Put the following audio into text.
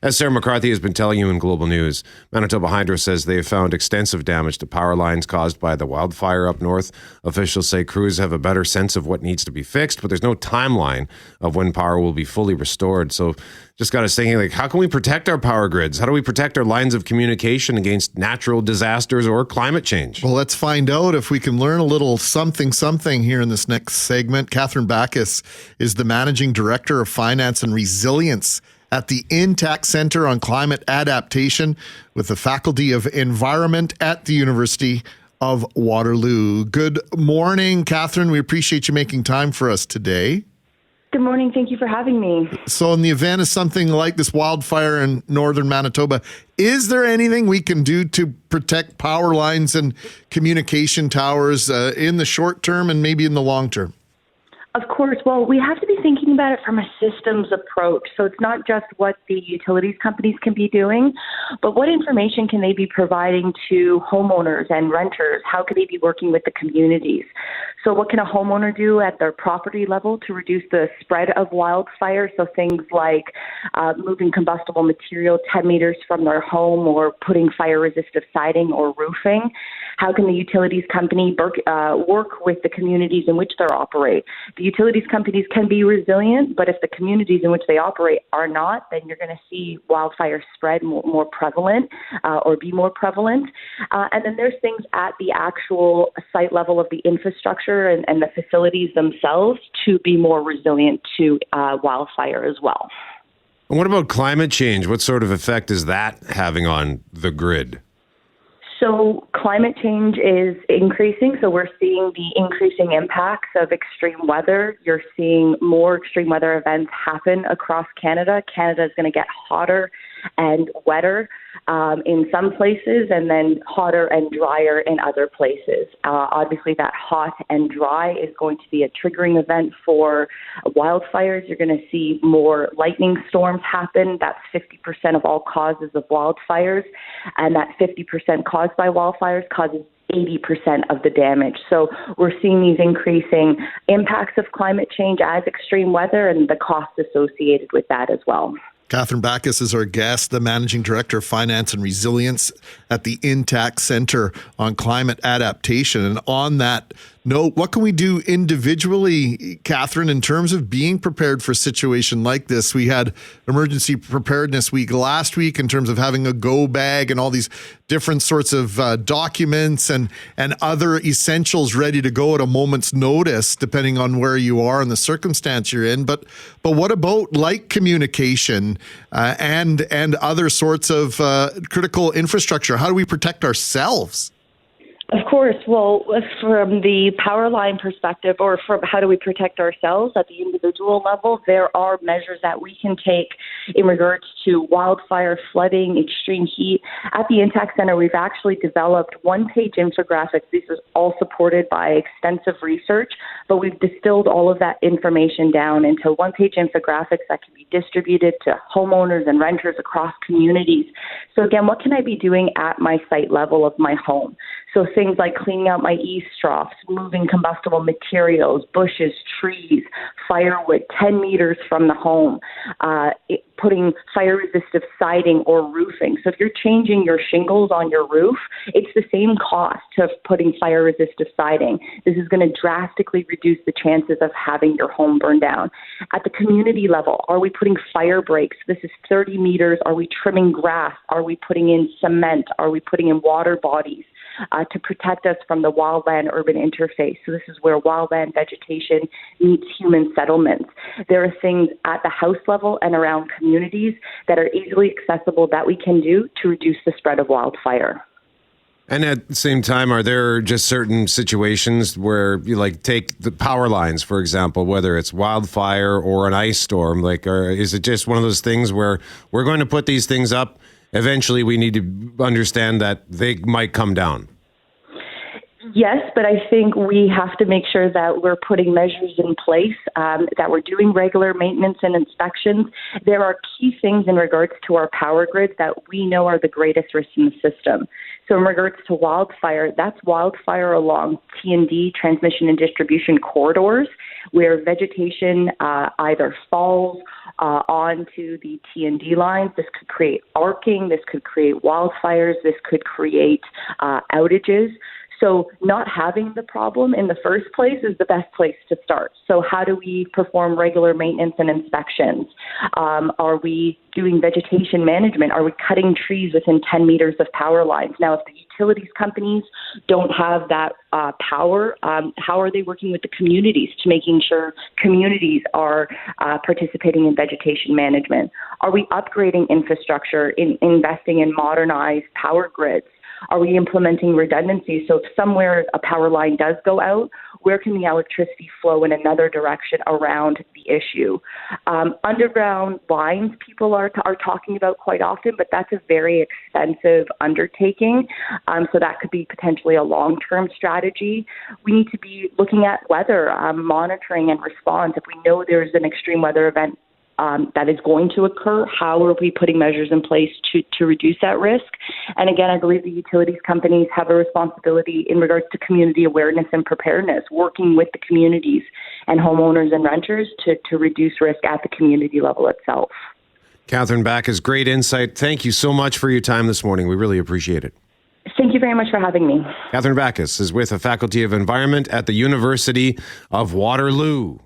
As Sarah McCarthy has been telling you in Global News, Manitoba Hydro says they have found extensive damage to power lines caused by the wildfire up north. Officials say crews have a better sense of what needs to be fixed, but there's no timeline of when power will be fully restored. So just got us thinking, like, how can we protect our power grids? How do we protect our lines of communication against natural disasters or climate change? Well, let's find out if we can learn a little something here in this next segment. Kathryn Bakos is the Managing Director of Finance and Resilience at the Intact Center on Climate Adaptation with the Faculty of Environment at the University of Waterloo. Good morning, Kathryn. We appreciate you making time for us today. Good morning. Thank you for having me. So in the event of something like this wildfire in northern Manitoba, is there anything we can do to protect power lines and communication towers in the short term and maybe in the long term? Of course. Well, we have to be thinking about it from a systems approach. So it's not just what the utilities companies can be doing, but what information can they be providing to homeowners and renters? How can they be working with the communities? So what can a homeowner do at their property level to reduce the spread of wildfire? So things like moving combustible material 10 meters from their home or putting fire-resistant siding or roofing. How can the utilities company work with the communities in which they operate? The utilities companies can be resilient, but if the communities in which they operate are not, then you're going to see wildfire spread more prevalent or be more prevalent. And then there's things at the actual site level of the infrastructure and the facilities themselves to be more resilient to wildfire as well. And what about climate change? What sort of effect is that having on the grid? So climate change is increasing. So we're seeing the increasing impacts of extreme weather. You're seeing more extreme weather events happen across Canada. Canada is going to get hotter and wetter in some places and then hotter and drier in other places. Obviously, that hot and dry is going to be a triggering event for wildfires. You're going to see more lightning storms happen. That's 50% of all causes of wildfires. And that 50% caused by wildfires causes 80% of the damage. So we're seeing these increasing impacts of climate change as extreme weather and the costs associated with that as well. Kathryn Bakos is our guest, the Managing Director of Finance and Resilience at the Intact Center on Climate Adaptation. And on that note, what can we do individually, Kathryn, in terms of being prepared for a situation like this? We had Emergency Preparedness Week last week in terms of having a go bag and all these different sorts of documents and other essentials ready to go at a moment's notice, depending on where you are and the circumstance you're in. But what about light communication and other sorts of critical infrastructure? How do we protect ourselves? Of course. Well, from the power line perspective, or from how do we protect ourselves at the individual level, there are measures that we can take in regards to wildfire, flooding, extreme heat. At the Intact Center, we've actually developed one-page infographics. This is all supported by extensive research, but we've distilled all of that information down into one-page infographics that can be distributed to homeowners and renters across communities. So again, what can I be doing at my site level of my home? So things like cleaning out my eaves troughs, moving combustible materials, bushes, trees, firewood 10 meters from the home, putting fire-resistant siding or roofing. So if you're changing your shingles on your roof, it's the same cost of putting fire-resistant siding. This is going to drastically reduce the chances of having your home burn down. At the community level, are we putting fire breaks? This is 30 meters. Are we trimming grass? Are we putting in cement? Are we putting in water bodies? To protect us from the wildland-urban interface. So this is where wildland vegetation meets human settlements. There are things at the house level and around communities that are easily accessible that we can do to reduce the spread of wildfire. And at the same time, are there just certain situations where you take the power lines, for example, whether it's wildfire or an ice storm, or is it just one of those things where we're going to put these things up? Eventually, we need to understand that they might come down. Yes, but I think we have to make sure that we're putting measures in place, that we're doing regular maintenance and inspections. There are key things in regards to our power grid that we know are the greatest risks in the system. So in regards to wildfire, that's wildfire along T&D, transmission and distribution corridors, where vegetation either falls onto the T&D lines. This could create arcing. This could create wildfires. This could create outages. So not having the problem in the first place is the best place to start. So how do we perform regular maintenance and inspections? Are we doing vegetation management? Are we cutting trees within 10 meters of power lines? Now, if the utilities companies don't have that power, how are they working with the communities to making sure communities are participating in vegetation management? Are we upgrading infrastructure, investing in modernized power grids? Are we implementing redundancy? So if somewhere a power line does go out, where can the electricity flow in another direction around the issue? Underground lines people are talking about quite often, but that's a very expensive undertaking. So that could be potentially a long-term strategy. We need to be looking at weather monitoring and response. If we know there's an extreme weather event that is going to occur, how are we putting measures in place to reduce that risk? And again, I believe the utilities companies have a responsibility in regards to community awareness and preparedness, working with the communities and homeowners and renters to reduce risk at the community level itself. Kathryn Bakos, great insight. Thank you so much for your time this morning. We really appreciate it. Thank you very much for having me. Kathryn Bakos is with the Faculty of Environment at the University of Waterloo.